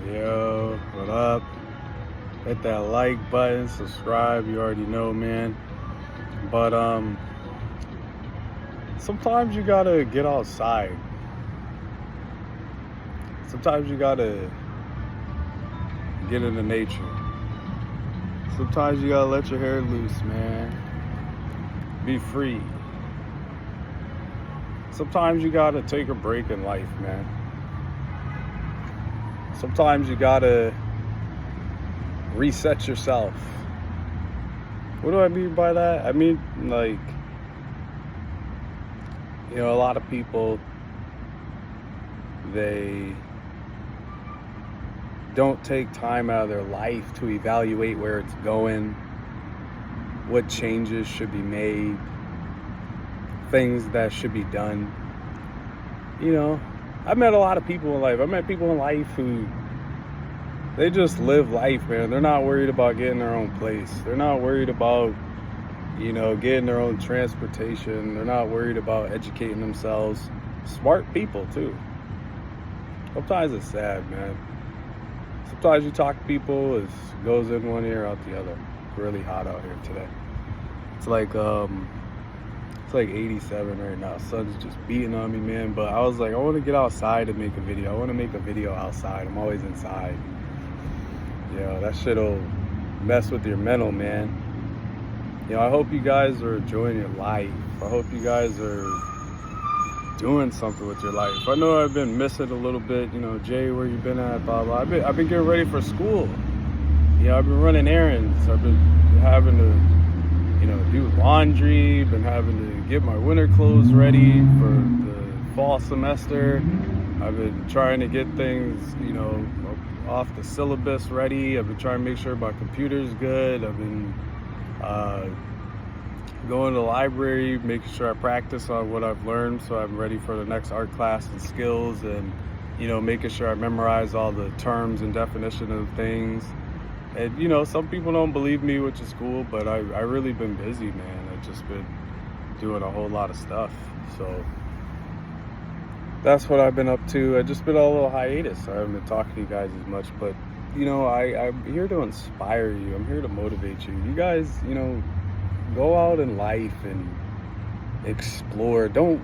Yo, what up? Hit that like button, subscribe, you already know, man. But sometimes you gotta get outside. Sometimes you gotta get into nature. Sometimes you gotta let your hair loose, man. Be free. Sometimes you gotta take a break in life, man. Sometimes you gotta reset yourself. What do I mean by that? I mean, like, a lot of people, they don't take time out of their life to evaluate where it's going, what changes should be made, things that should be done. I've met a lot of people in life. I've met people in life who, they just live life, man. They're not worried about getting their own place. They're not worried about, getting their own transportation. They're not worried about educating themselves. Smart people, too. Sometimes it's sad, man. Sometimes you talk to people, it goes in one ear, out the other. It's really hot out here today. It's like 87 right now. Sun's just beating on me, man. But I was like, I want to get outside and make a video. I want to make a video outside. I'm always inside. That shit'll mess with your mental, man. I hope you guys are enjoying your life. I hope you guys are doing something with your life. I know I've been missing a little bit. Jay, where you been at? Blah blah. I've been getting ready for school. I've been running errands. I've been having to do laundry, been having to get my winter clothes ready for the fall semester. I've been trying to get things, off the syllabus ready. I've been trying to make sure my computer's good. I've been going to the library, making sure I practice on what I've learned so I'm ready for the next art class and skills, and, making sure I memorize all the terms and definition of things. And, some people don't believe me, which is cool, but I really been busy, man. I've just been doing a whole lot of stuff. So that's what I've been up to. I've just been on a little hiatus. I haven't been talking to you guys as much, but, I'm here to inspire you. I'm here to motivate you. You guys, go out in life and explore. Don't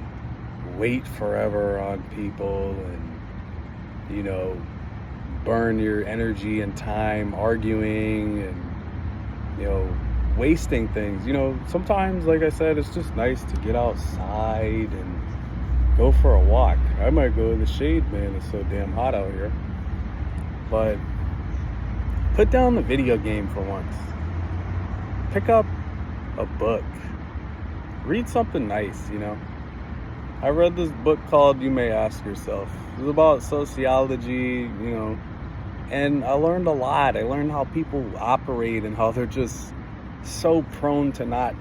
wait forever on people and, burn your energy and time arguing and wasting things. Sometimes, like I said, it's just nice to get outside and go for a walk. I might go in the shade, man. It's so damn hot out here. But put down the video game for once. Pick up a book. Read something nice. I read this book called You May Ask Yourself. It was about sociology, and I learned a lot. I learned how people operate and how they're just so prone to not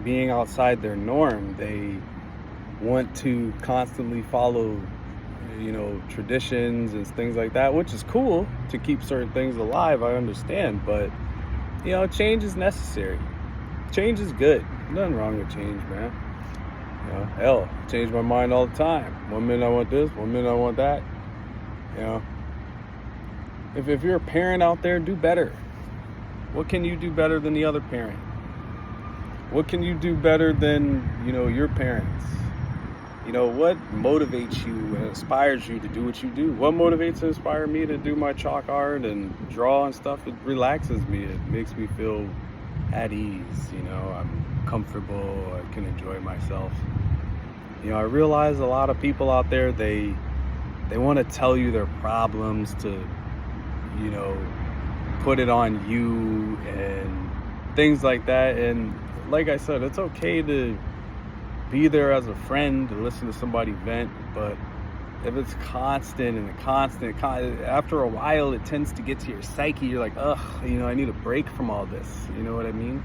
being outside their norm. They want to constantly follow, traditions and things like that, which is cool to keep certain things alive. I understand, but, change is necessary. Change is good. Nothing wrong with change, man. Hell, I change my mind all the time. One minute I want this, one minute I want that. If you're a parent out there, do better. What can you do better than the other parent? What can you do better than, your parents? What motivates you and inspires you to do what you do? What motivates and inspires me to do my chalk art and draw and stuff? It relaxes me. It makes me feel at ease. I'm comfortable. I can enjoy myself. I realize a lot of people out there, they want to tell you their problems to, put it on you and things like that. And like I said, it's okay to be there as a friend, to listen to somebody vent, but if it's constant and after a while, it tends to get to your psyche. You're like, ugh, I need a break from all this. You know what I mean?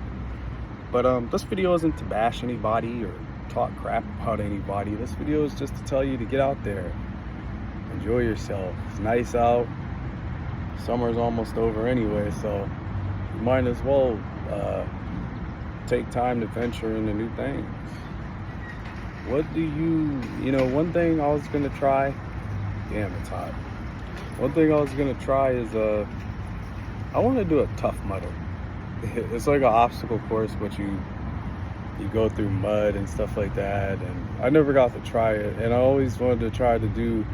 But this video isn't to bash anybody or talk crap about anybody. This video is just to tell you to get out there, enjoy yourself. It's nice out. Summer's almost over anyway, so you might as well take time to venture into new things. What do one thing I was gonna try, damn, it's hot. One thing I was gonna try is I want to do a Tough Mudder. It's like an obstacle course, but you go through mud and stuff like that. And I never got to try it, and I always wanted to try to do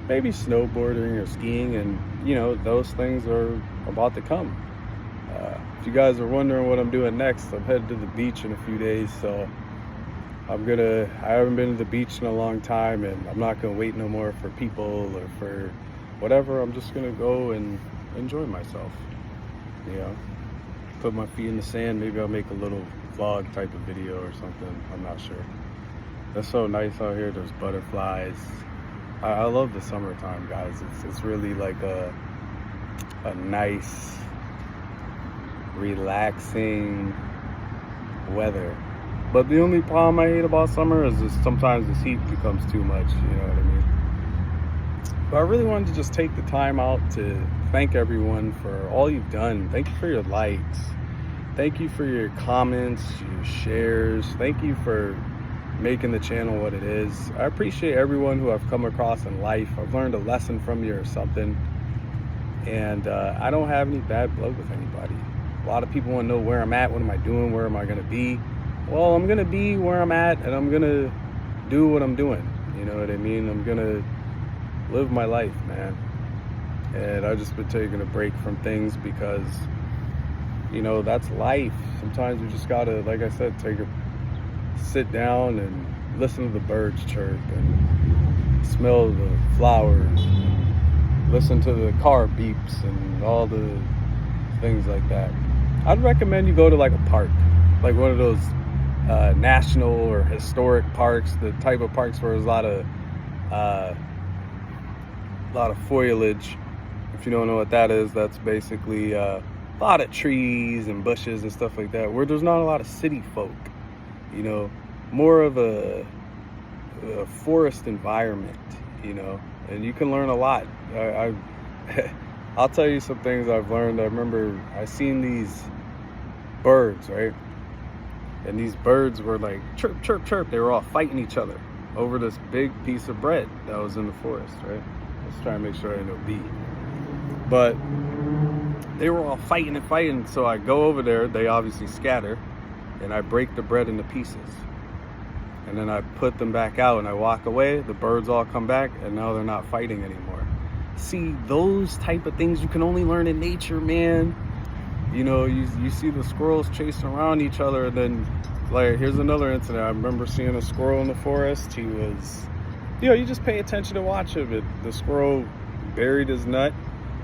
maybe snowboarding or skiing, and those things are about to come. If you guys are wondering what I'm doing next, I'm headed to the beach in a few days, so I haven't been to the beach in a long time, and I'm not gonna wait no more for people or for whatever. I'm just gonna go and enjoy myself, put my feet in the sand. Maybe I'll make a little vlog type of video or something, I'm not sure. It's so nice out here. There's butterflies. I love the summertime, guys. It's really like a nice, relaxing weather. But the only problem I hate about summer is just sometimes this heat becomes too much, you know what I mean? But I really wanted to just take the time out to thank everyone for all you've done. Thank you for your likes. Thank you for your comments, your shares. Thank you for making the channel what it is. I appreciate everyone who I've come across in life. I've learned a lesson from you or something. And I don't have any bad blood with anybody. A lot of people want to know where I'm at, what am I doing, where am I going to be? Well, I'm going to be where I'm at, and I'm going to do what I'm doing. You know what I mean? I'm going to live my life, man. And I've just been taking a break from things because, that's life. Sometimes you just got to, like I said, sit down and listen to the birds chirp and smell the flowers, and listen to the car beeps and all the things like that. I'd recommend you go to like a park, like one of those national or historic parks, the type of parks where there's a lot of foliage. If you don't know what that is, that's basically a lot of trees and bushes and stuff like that, where there's not a lot of city folk, more of a forest environment, and you can learn a lot. I'll tell you some things I've learned. I remember I seen these birds, right? And these birds were like chirp, chirp, chirp. They were all fighting each other over this big piece of bread that was in the forest, right? Let's try and make sure I didn't know bee. But they were all fighting and fighting. So I go over there. They obviously scatter, and I break the bread into pieces. And then I put them back out, and I walk away. The birds all come back, and now they're not fighting anymore. See, those type of things you can only learn in nature, man. You see the squirrels chasing around each other, and then, like, here's another incident. I remember seeing a squirrel in the forest. He was, you just pay attention to watch him. The squirrel buried his nut.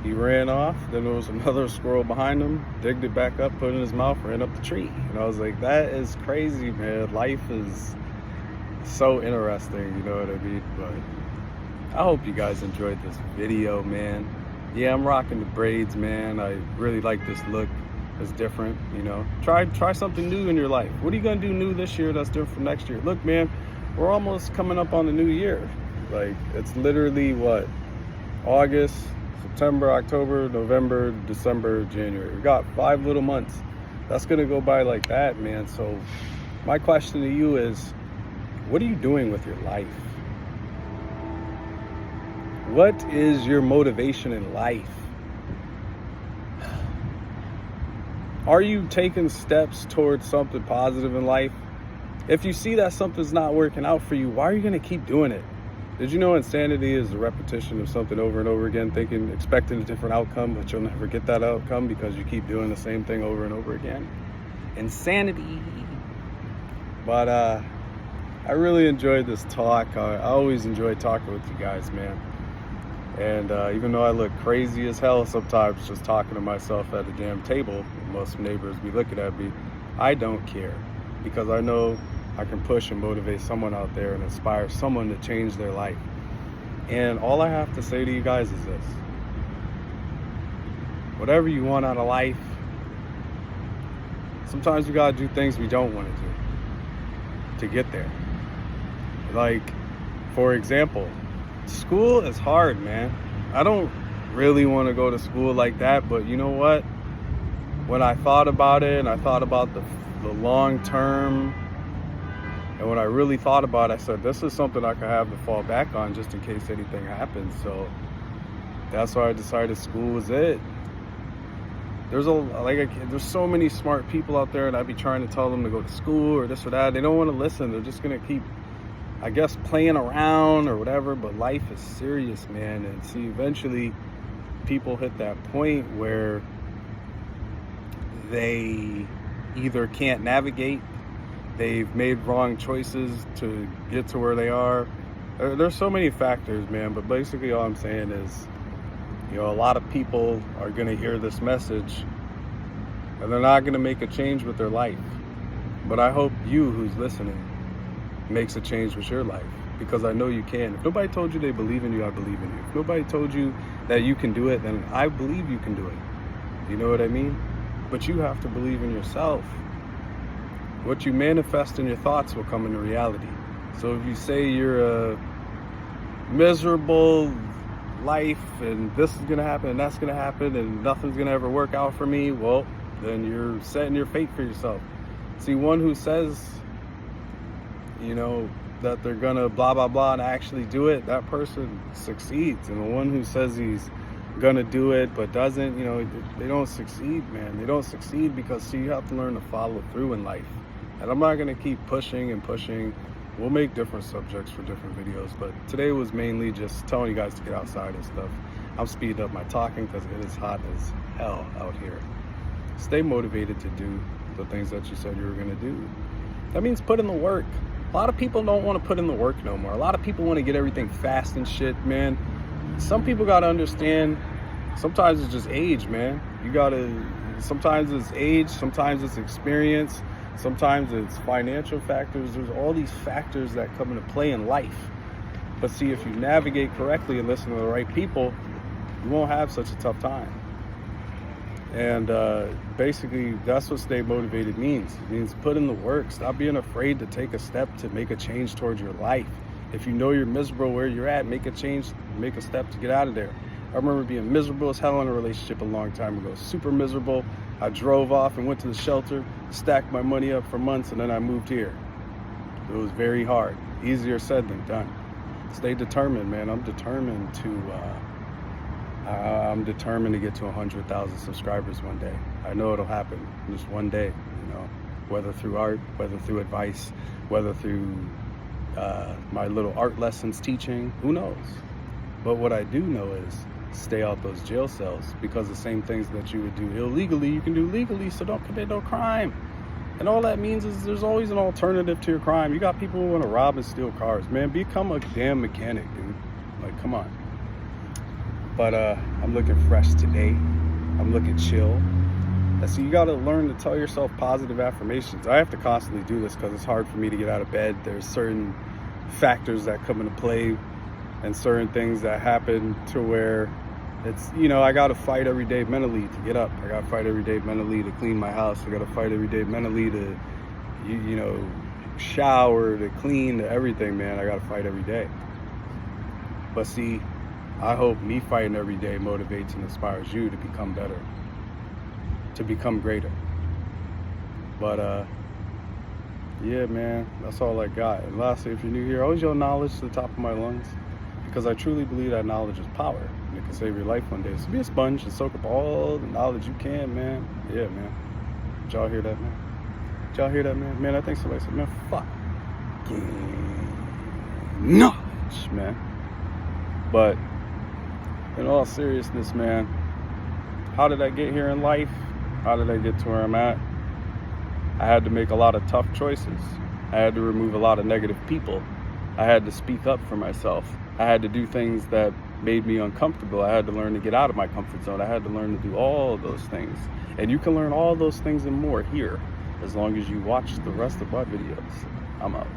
He ran off. Then there was another squirrel behind him, digged it back up, put it in his mouth, ran up the tree. And I was like, that is crazy, man. Life is so interesting, you know what I mean? But I hope you guys enjoyed this video, man. Yeah, I'm rocking the braids, man. I really like this look. It's different, Try something new in your life. What are you gonna do new this year that's different from next year? Look, man, we're almost coming up on the new year. Like, it's literally what? August, September, October, November, December, January. We got 5 little months. That's gonna go by like that, man. So my question to you is, what are you doing with your life? What is your motivation in life? Are you taking steps towards something positive in life? If you see that something's not working out for you, why are you going to keep doing it? Did you know insanity is the repetition of something over and over again, expecting a different outcome, but you'll never get that outcome because you keep doing the same thing over and over again? Insanity. But I really enjoyed this talk. I always enjoy talking with you guys, man. And even though I look crazy as hell sometimes just talking to myself at a damn table, most neighbors be looking at me, I don't care, because I know I can push and motivate someone out there and inspire someone to change their life. And all I have to say to you guys is this: whatever you want out of life, sometimes we gotta do things we don't want to do to get there. Like, for example, school is hard, man. I don't really want to go to school like that, but you know what? When I thought about it, and I thought about the long term, and when I really thought about it, I said, this is something I could have to fall back on just in case anything happens. So That's why I decided school was it. There's so many smart people out there, and I'd be trying to tell them to go to school or this or that. They don't want to listen. They're just gonna keep, I guess, playing around or whatever. But life is serious, man. And see, eventually, people hit that point where they either can't navigate, they've made wrong choices to get to where they are. There's so many factors, man. But basically, all I'm saying is, a lot of people are going to hear this message and they're not going to make a change with their life. But I hope you who's listening makes a change with your life, because I know you can. If nobody told you they believe in you, I believe in you. If nobody told you that you can do it, then I believe you can do it. You know what I mean? But you have to believe in yourself. What you manifest in your thoughts will come into reality. So if you say you're a miserable life and this is gonna happen and that's gonna happen and nothing's gonna ever work out for me, well, then you're setting your fate for yourself. See, one who says, that they're gonna blah blah blah and actually do it, that person succeeds. And the one who says he's gonna do it but doesn't, they don't succeed, man. They don't succeed because you have to learn to follow through in life. And I'm not gonna keep pushing and pushing. We'll make different subjects for different videos, but today was mainly just telling you guys to get outside and stuff. I'm speeding up my talking because it is hot as hell out here. Stay motivated to do the things that you said you were going to do. That means put in the work. A lot of people don't want to put in the work no more. A lot of people want to get everything fast and shit, man. Some people got to understand, sometimes it's just age, man. Sometimes it's age, sometimes it's experience, sometimes it's financial factors. There's all these factors that come into play in life. But see, if you navigate correctly and listen to the right people, you won't have such a tough time. And basically, that's what stay motivated means. It means put in the work. Stop being afraid to take a step to make a change towards your life. If you know you're miserable where you're at, make a change, make a step to get out of there. I remember being miserable as hell in a relationship a long time ago. Super miserable. I drove off and went to the shelter, stacked my money up for months, and then I moved here. It was very hard. Easier said than done. Stay determined, man. I'm determined to get to 100,000 subscribers one day. I know it'll happen just one day, whether through art, whether through advice, whether through my little art lessons teaching, who knows? But what I do know is stay out those jail cells, because the same things that you would do illegally, you can do legally, so don't commit no crime. And all that means is there's always an alternative to your crime. You got people who want to rob and steal cars. Man, become a damn mechanic, dude. Like, come on. But I'm looking fresh today. I'm looking chill. And so you got to learn to tell yourself positive affirmations. I have to constantly do this because it's hard for me to get out of bed. There's certain factors that come into play and certain things that happen to where it's, I got to fight every day mentally to get up. I got to fight every day mentally to clean my house. I got to fight every day mentally to, shower, to clean, to everything, man. I got to fight every day. But see, I hope me fighting every day motivates and inspires you to become better, to become greater. But, yeah, man, that's all I got. And lastly, if you're new here, always your knowledge to the top of my lungs, because I truly believe that knowledge is power, and it can save your life one day. So be a sponge and soak up all the knowledge you can, man. Yeah, man. Did y'all hear that, man? Did y'all hear that, man? Man, I think somebody said, man, fuck. Knowledge, man. But in all seriousness, man, how did I get here in life? How did I get to where I'm at? I had to make a lot of tough choices. I had to remove a lot of negative people. I had to speak up for myself. I had to do things that made me uncomfortable. I had to learn to get out of my comfort zone. I had to learn to do all of those things. And you can learn all those things and more here, as long as you watch the rest of my videos. I'm out.